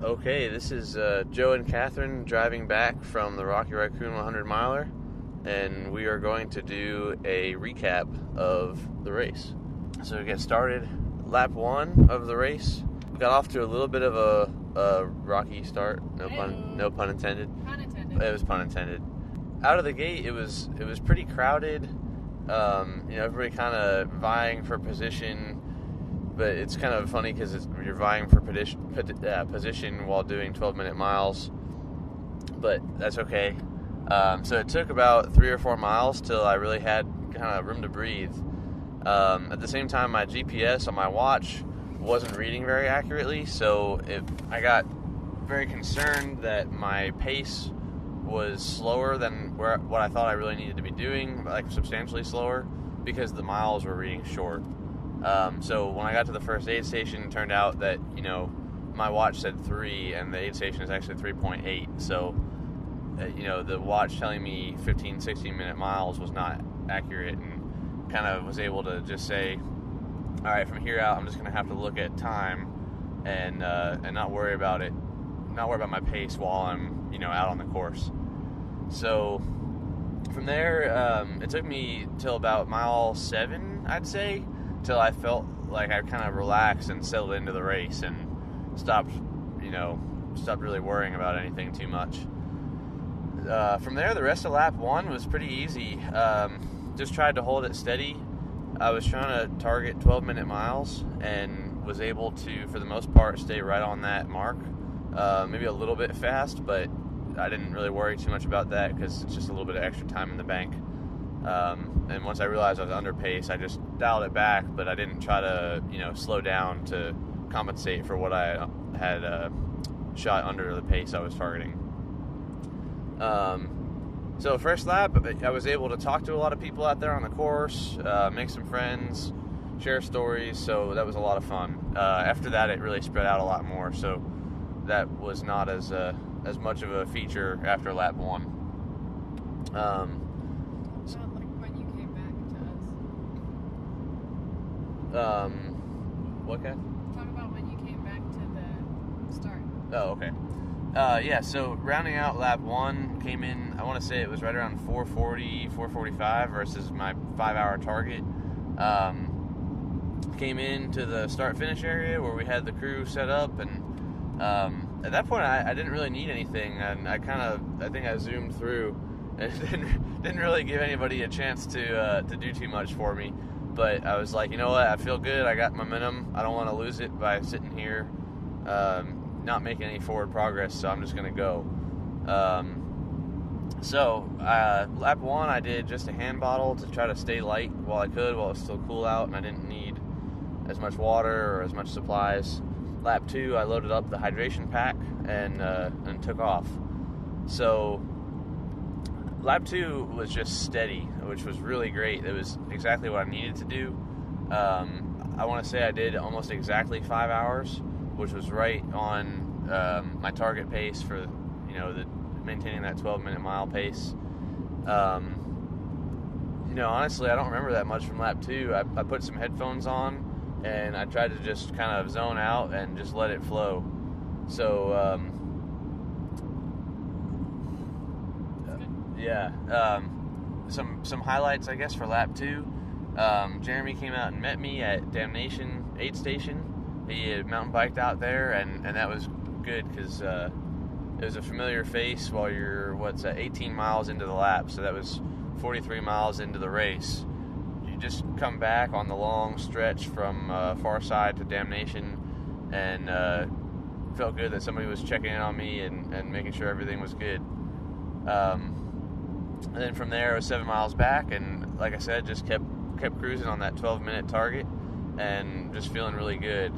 Okay, this is Joe and Catherine driving back from the Rocky Raccoon 100 miler, and we are going to do a recap of the race. So to get started, lap 1 of the race, got off to a little bit of a rocky start. No pun intended. Pun intended. It was pun intended. Out of the gate, it was pretty crowded. Everybody kind of vying for position. But it's kind of funny because you're vying for position while doing 12-minute miles. But that's okay. So it took about 3 or 4 miles till I really had kind of room to breathe. At the same time, my GPS on my watch wasn't reading very accurately, so I got very concerned that my pace was slower than what I thought I really needed to be doing, like substantially slower, because the miles were reading short. So when I got to the first aid station, it turned out that, my watch said 3 and the aid station is actually 3.8. So, the watch telling me 15, 16-minute miles was not accurate, and kind of was able to just say, all right, from here out, I'm just going to have to look at time and not worry about it, not worry about my pace while I'm, out on the course. So from there, it took me till about mile 7, I'd say, till I felt like I kind of relaxed and settled into the race and stopped really worrying about anything too much. From there, the rest of lap 1 was pretty easy. Just tried to hold it steady. I was trying to target 12-minute miles and was able to, for the most part, stay right on that mark. Maybe a little bit fast, but I didn't really worry too much about that because it's just a little bit of extra time in the bank. And once I realized I was under pace, I just dialed it back, but I didn't try to, slow down to compensate for what I had shot under the pace I was targeting. So first lap, I was able to talk to a lot of people out there on the course, make some friends, share stories, so that was a lot of fun. After that, it really spread out a lot more, so that was not as much of a feature after lap 1. What kind? Talk about when you came back to the start. Oh, okay. So rounding out lap 1, came in, I want to say it was right around 4:40, 4:45 versus my 5-hour target. Came into the start-finish area where we had the crew set up, and at that point I didn't really need anything, and I think I zoomed through and didn't really give anybody a chance to do too much for me. But I was like, you know what, I feel good, I got momentum, I don't want to lose it by sitting here, not making any forward progress, so I'm just going to go. Lap 1, I did just a hand bottle to try to stay light while I could, while it was still cool out, and I didn't need as much water or as much supplies. Lap 2, I loaded up the hydration pack and took off. So lap 2 was just steady, which was really great. It was exactly what I needed to do. I want to say I did almost exactly 5 hours, which was right on my target pace for, maintaining that 12-minute mile pace. Honestly, I don't remember that much from lap 2. I put some headphones on, and I tried to just kind of zone out and just let it flow. So, some highlights, I guess, for lap 2. Jeremy came out and met me at Damnation aid station. He had mountain biked out there, and that was good because it was a familiar face while you're 18 miles into the lap, so that was 43 miles into the race. You just come back on the long stretch from Far Side to Damnation, and felt good that somebody was checking in on me and making sure everything was good. And then from there, it was 7 miles back, and like I said, just kept cruising on that 12-minute target, and just feeling really good.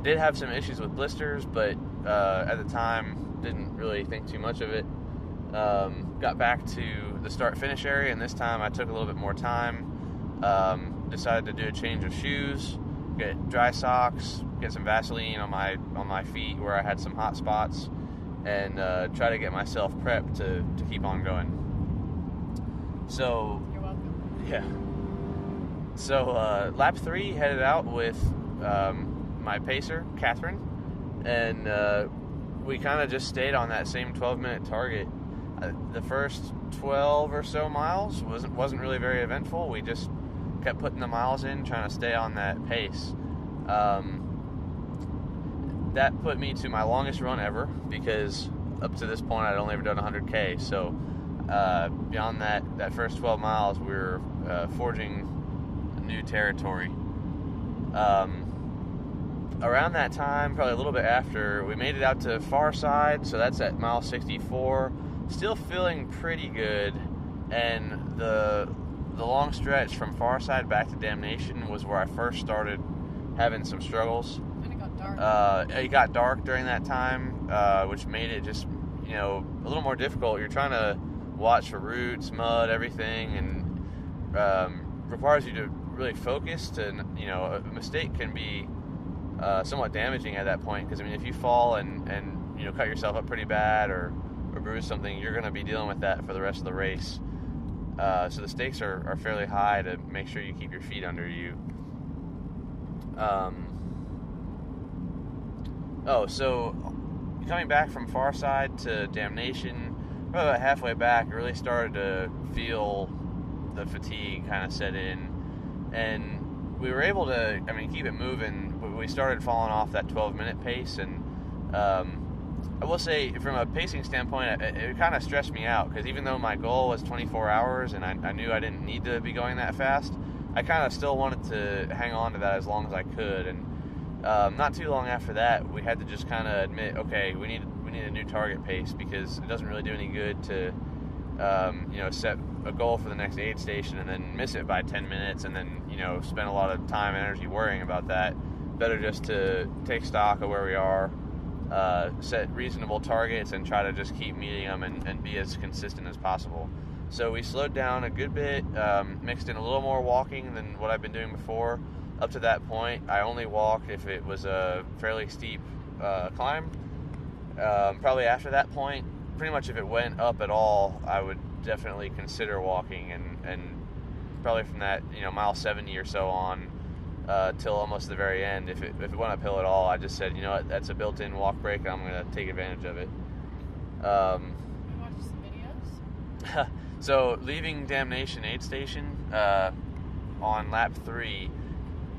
Did have some issues with blisters, but at the time, didn't really think too much of it. Got back to the start-finish area, and this time I took a little bit more time. Decided to do a change of shoes, get dry socks, get some Vaseline on my feet where I had some hot spots, and try to get myself prepped to keep on going. So, You're welcome. yeah. So lap 3, headed out with my pacer, Catherine, and we kind of just stayed on that same 12-minute target. The first 12 or so miles wasn't really very eventful. We just kept putting the miles in, trying to stay on that pace. That put me to my longest run ever, because up to this point I'd only ever done 100K. So beyond that first 12 miles, we were forging new territory. Around that time, probably a little bit after, we made it out to Far Side, so that's at mile 64. Still feeling pretty good, and the long stretch from Far Side back to Damnation was where I first started having some struggles. And it got dark. It got dark during that time, which made it just, a little more difficult. You're trying to watch for roots, mud, everything, and requires you to really focus. A mistake can be somewhat damaging at that point, because if you fall and cut yourself up pretty bad or bruise something, you're going to be dealing with that for the rest of the race. So the stakes are fairly high to make sure you keep your feet under you. So coming back from Far Side to Damnation, probably about halfway back, I really started to feel the fatigue kind of set in, and we were able to keep it moving, but we started falling off that 12-minute pace. And I will say, from a pacing standpoint, it kind of stressed me out, because even though my goal was 24 hours and I knew I didn't need to be going that fast, I kind of still wanted to hang on to that as long as I could. And not too long after that, we had to just kind of admit, okay, we need a new target pace, because it doesn't really do any good to set a goal for the next aid station and then miss it by 10 minutes and then spend a lot of time and energy worrying about that. Better just to take stock of where we are, set reasonable targets, and try to just keep meeting them and be as consistent as possible. So we slowed down a good bit, mixed in a little more walking than what I've been doing before. Up to that point, I only walked if it was a fairly steep climb. Probably after that point, pretty much if it went up at all, I would definitely consider walking, and probably from that mile 70 or so on till almost the very end, if it went uphill at all, I just said, that's a built-in walk break, and I'm going to take advantage of it. You watched some videos? So leaving Damnation aid station on lap 3,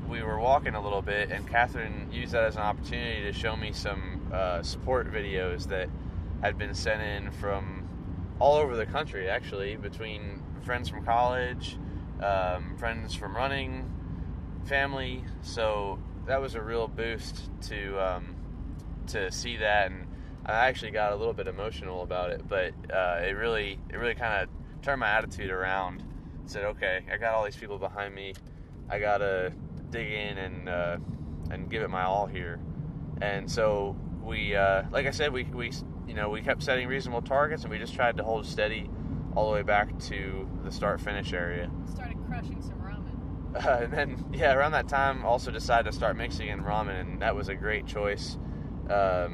we were walking a little bit, and Catherine used that as an opportunity to show me some support videos that had been sent in from all over the country, actually, between friends from college, friends from running, family. So that was a real boost to see that, and I actually got a little bit emotional about it, but it really kind of turned my attitude around. Said, okay, I got all these people behind me, I gotta dig in and give it my all here. And so we, like I said, we kept setting reasonable targets, and we just tried to hold steady all the way back to the start-finish area. Started crushing some ramen. And then, around that time, also decided to start mixing in ramen, and that was a great choice. The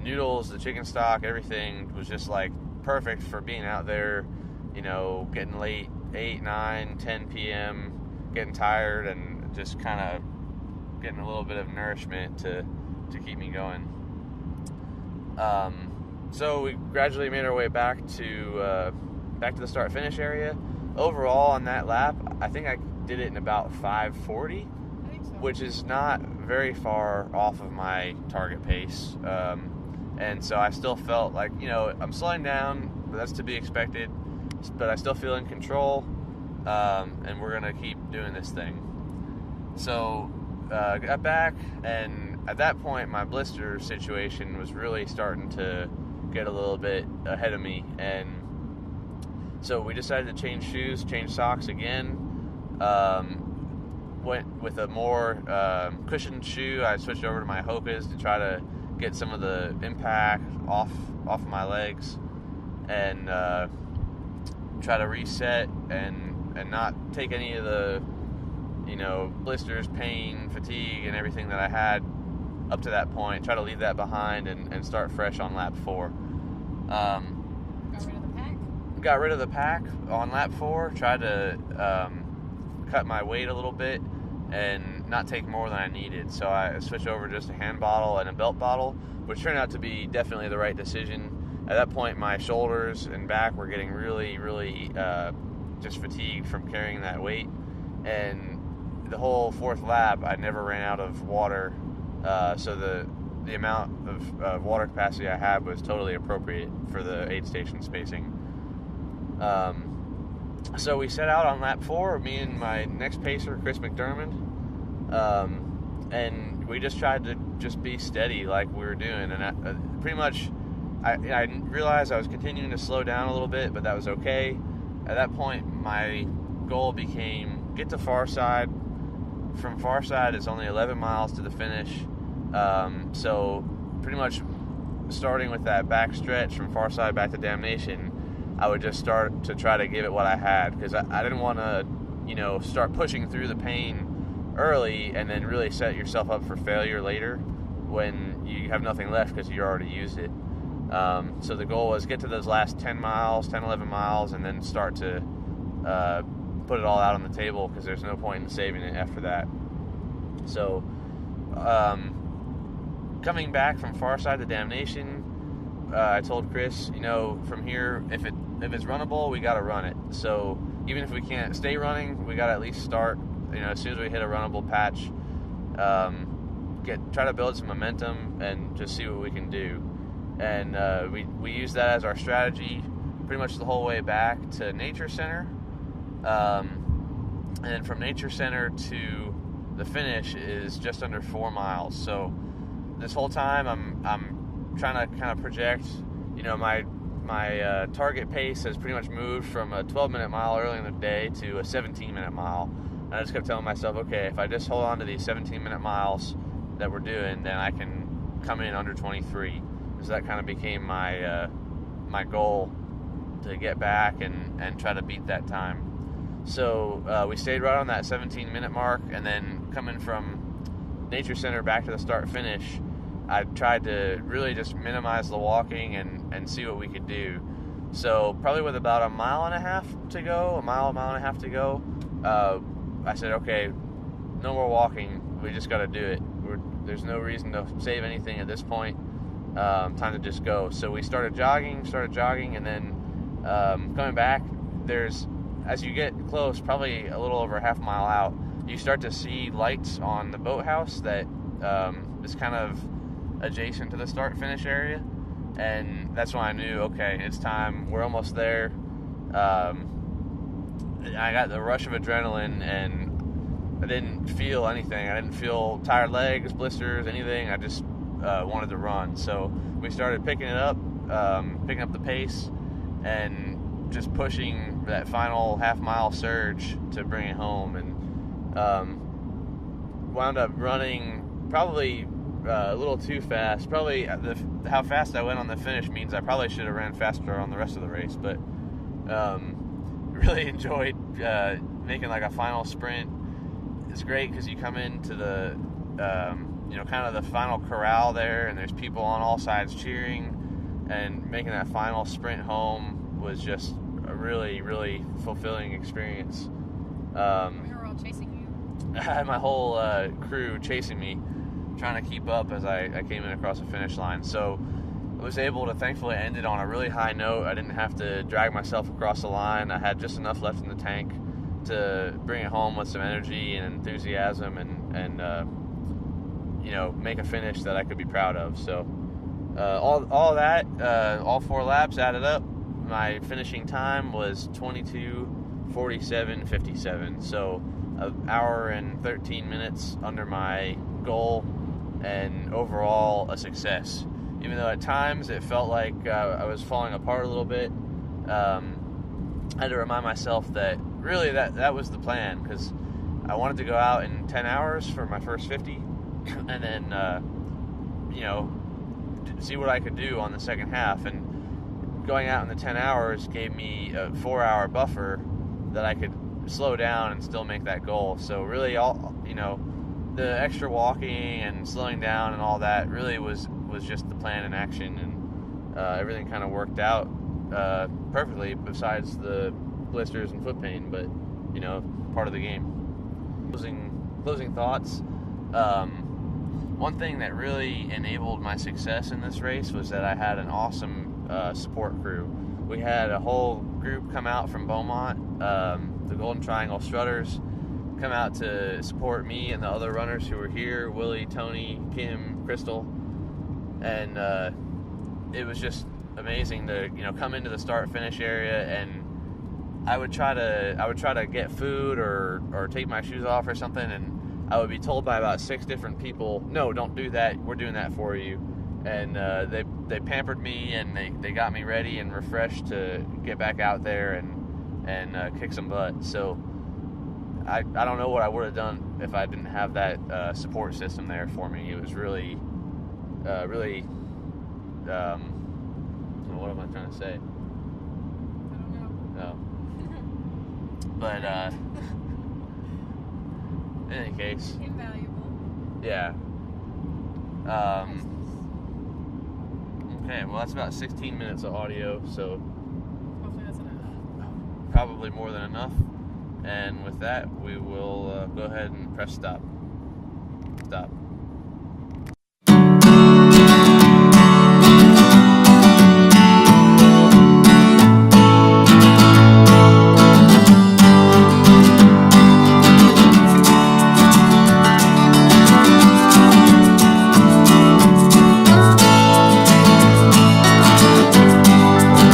noodles, the chicken stock, everything was just like perfect for being out there, getting late, 8, 9, 10 p.m., getting tired, and just kind of getting a little bit of nourishment to keep me going. So we gradually made our way back to the start-finish area. Overall, on that lap, I think I did it in about 5:40, I think so. which is not very far off of my target pace. And so I still felt like, I'm slowing down, but that's to be expected, but I still feel in control, and we're going to keep doing this thing. So got back, and at that point, my blister situation was really starting to get a little bit ahead of me, and so we decided to change shoes, change socks again. Went with a more cushioned shoe. I switched over to my Hokas to try to get some of the impact off of my legs, and try to reset and not take any of the blisters, pain, fatigue, and everything that I had up to that point. Try to leave that behind and start fresh on lap 4. Got rid of the pack on lap 4. Tried to cut my weight a little bit and not take more than I needed. So I switched over to just a hand bottle and a belt bottle, which turned out to be definitely the right decision. At that point, my shoulders and back were getting really just fatigued from carrying that weight. And the whole fourth lap, I never ran out of water. So the amount of water capacity I had was totally appropriate for the aid station spacing. So we set out on lap 4, me and my next pacer, Chris McDermott, and we just tried to just be steady like we were doing. And pretty much, I realized I was continuing to slow down a little bit, but that was okay. At that point, my goal became get to far side. From far side, it's only 11 miles to the finish. So pretty much starting with that back stretch from far side back to damnation, I would just start to try to give it what I had, because I didn't want to, start pushing through the pain early and then really set yourself up for failure later when you have nothing left because you already used it. So the goal was get to those last 10, 11 miles, and then start to put it all out on the table, because there's no point in saving it after that. So coming back from far side to damnation, I told Chris, from here, if it's runnable, we got to run it. So even if we can't stay running, we got to at least start. As soon as we hit a runnable patch, try to build some momentum and just see what we can do. And we used that as our strategy pretty much the whole way back to Nature Center. And then from Nature Center to the finish is just under 4 miles. So this whole time I'm trying to kind of project, my target pace has pretty much moved from a 12-minute mile early in the day to a 17-minute mile. And I just kept telling myself, okay, if I just hold on to these 17-minute miles that we're doing, then I can come in under 23. So that kind of became my goal, to get back and try to beat that time. So we stayed right on that 17-minute mark, and then coming from Nature Center back to the start-finish, I tried to really just minimize the walking and see what we could do. So probably with about a mile and a half to go, I said, okay, no more walking. We just got to do it. There's no reason to save anything at this point. Time to just go. So we started jogging, and then coming back, as you get close, probably a little over a half mile out, you start to see lights on the boathouse that is kind of adjacent to the start-finish area, and that's when I knew, okay, it's time. We're almost there. I got the rush of adrenaline, and I didn't feel anything. I didn't feel tired legs, blisters, anything. I just wanted to run. So we started picking up the pace, and just pushing that final half-mile surge to bring it home, and wound up running probably a little too fast. Probably how fast I went on the finish means I probably should have ran faster on the rest of the race, but really enjoyed making like a final sprint. It's great because you come into the kind of the final corral there, and there's people on all sides cheering, and making that final sprint home was just a really, really fulfilling experience. We were all chasing you. I had my whole crew chasing me, trying to keep up as I came in across the finish line. So I was able to thankfully end it on a really high note. I didn't have to drag myself across the line. I had just enough left in the tank to bring it home with some energy and enthusiasm, and make a finish that I could be proud of. So all that, all 4 laps added up, my finishing time was 22:47:57. So an hour and 13 minutes under my goal, and overall a success. Even though at times it felt like I was falling apart a little bit, I had to remind myself that really that was the plan, because I wanted to go out in 10 hours for my first 50, and then see what I could do on the second half. And going out in the 10 hours gave me a 4-hour buffer that I could slow down and still make that goal. So really, all the extra walking and slowing down and all that really was just the plan in action, and everything kind of worked out perfectly, besides the blisters and foot pain, but part of the game. closing thoughts. One thing that really enabled my success in this race was that I had an awesome support crew. We had a whole group come out from Beaumont, the Golden Triangle Strutters, come out to support me and the other runners who were here, Willie, Tony, Kim, Crystal, and it was just amazing to come into the start finish area, and I would try to get food or take my shoes off or something, and I would be told by about 6 different people, no, don't do that, we're doing that for you. And they pampered me, and they got me ready and refreshed to get back out there and kick some butt. So I don't know what I would have done if I didn't have that support system there for me. It was really what am I trying to say? I don't know. No. But in any case, Invaluable. yeah. Okay, well that's about 16 minutes of audio, so Hopefully that's enough. probably more than enough. And with that, we will go ahead and press stop. Stop.